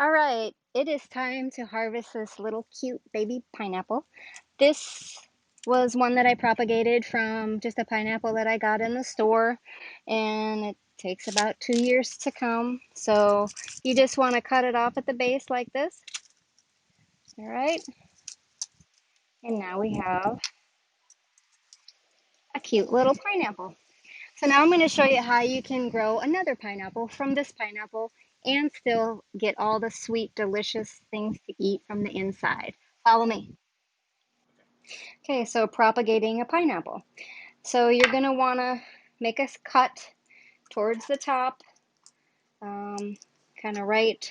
All right, it is time to harvest this little cute baby pineapple. This was one that I propagated from just a pineapple that I got in the store, and it takes about 2 years to come. So you just want to cut it off at the base like this. All right, and now we have a cute little pineapple. So now I'm going to show you how you can grow another pineapple from this pineapple and still get all the sweet, delicious things to eat from the inside. Follow me. Okay, so propagating a pineapple. So you're going to want to make a cut towards the top, um, kind of right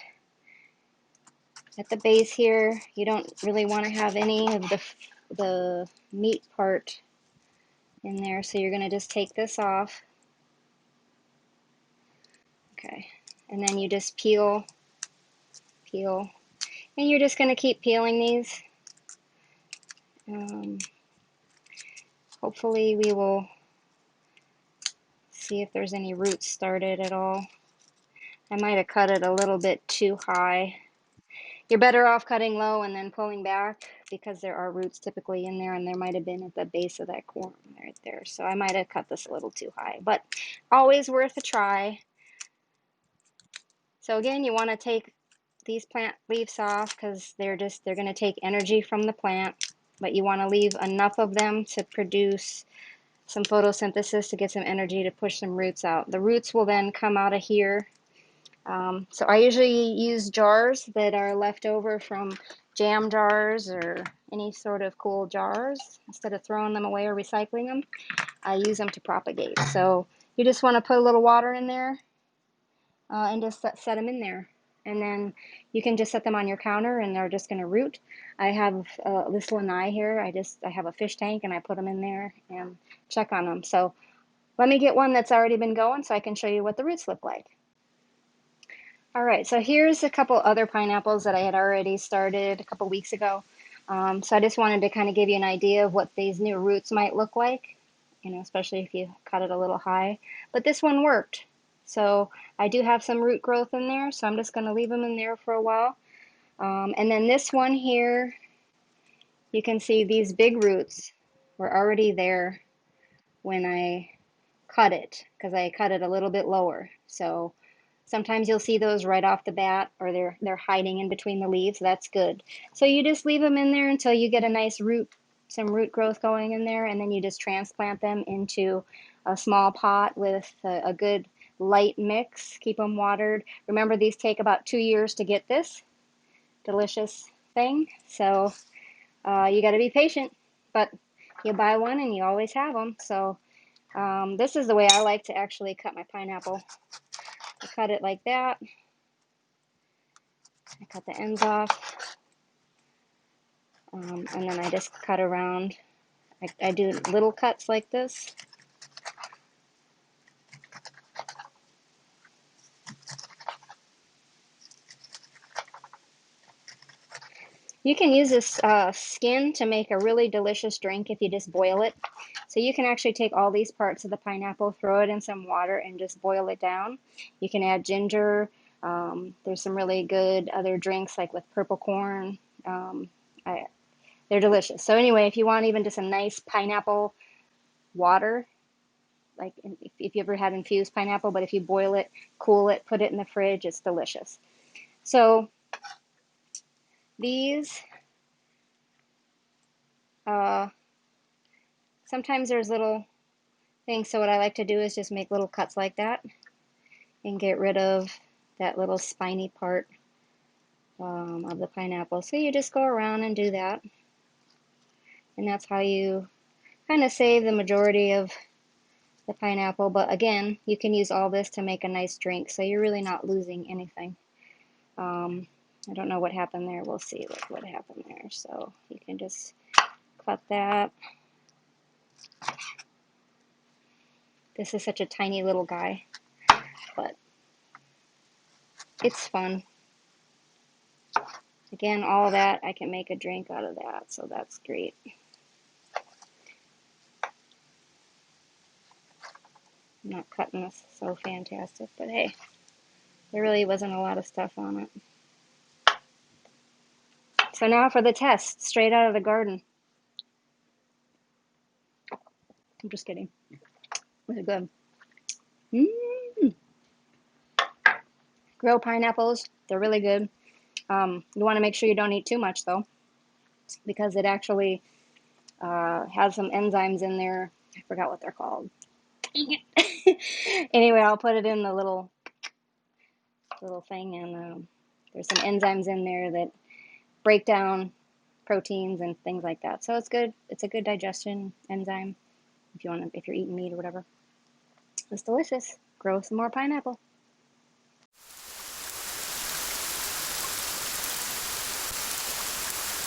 at the base here. You don't really want to have any of the meat part in there, so you're going to just take this off. Okay, and then you just peel, peel, and you're just going to keep peeling these. Um, Hopefully we will see if there's any roots started at all. I might have cut it a little bit too high. You're better off cutting low and then pulling back because there are roots typically in there, and there might have been at the base of that corn right there. So I might have cut this a little too high, but always worth a try. So again, you want to take these plant leaves off because they're going to take energy from the plant, but you want to leave enough of them to produce some photosynthesis to get some energy to push some roots out. The roots will then come out of here. So I usually use jars that are left over from jam jars or any sort of cool jars. Instead of throwing them away or recycling them, I use them to propagate. So you just want to put a little water in there and just set them in there. And then you can just set them on your counter and they're just going to root. I have this lanai here. I have a fish tank and I put them in there and check on them. So let me get one that's already been going so I can show you what the roots look like. All right, so here's a couple other pineapples that I had already started a couple weeks ago. So I just wanted to kind of give you an idea of what these new roots might look like, especially if you cut it a little high. But this one worked. So I do have some root growth in there, so I'm just going to leave them in there for a while. And then this one here, you can see these big roots were already there when I cut it, because I cut it a little bit lower. So sometimes you'll see those right off the bat, or they're hiding in between the leaves. That's good. So you just leave them in there until you get a nice some root growth going in there, and then you just transplant them into a small pot with a good light mix. Keep them watered. Remember, these take about 2 years to get this delicious thing. So you got to be patient, but you buy one and you always have them. So this is the way I like to actually cut my pineapple. I cut it like that. I cut the ends off, and then I just cut around. I do little cuts like this. You can use this skin to make a really delicious drink if you just boil it. So you can actually take all these parts of the pineapple, throw it in some water, and just boil it down. You can add ginger. There's some really good other drinks like with purple corn. Um, I, they're delicious. So anyway, if you want even just a nice pineapple water, like if you ever had infused pineapple, but if you boil it, cool it, put it in the fridge, it's delicious. So these, uh, sometimes there's little things. So what I like to do is just make little cuts like that and get rid of that little spiny part of the pineapple. So you just go around and do that. And that's how you kind of save the majority of the pineapple. But again, you can use all this to make a nice drink. So you're really not losing anything. Um, I don't know what happened there. We'll see what happened there. So you can just cut that. This is such a tiny little guy, but it's fun. Again, all of that, I can make a drink out of that, so that's great. I'm not cutting this so fantastic, but hey, there really wasn't a lot of stuff on it. So now for the test, straight out of the garden. I'm just kidding. Really good. Mm. Grilled pineapples, they're really good. You want to make sure you don't eat too much though, because it actually has some enzymes in there. I forgot what they're called. Anyway, I'll put it in the little thing, and there's some enzymes in there that break down proteins and things like that. So it's good. It's a good digestion enzyme if you're eating meat or whatever. It's delicious. Grow some more pineapple.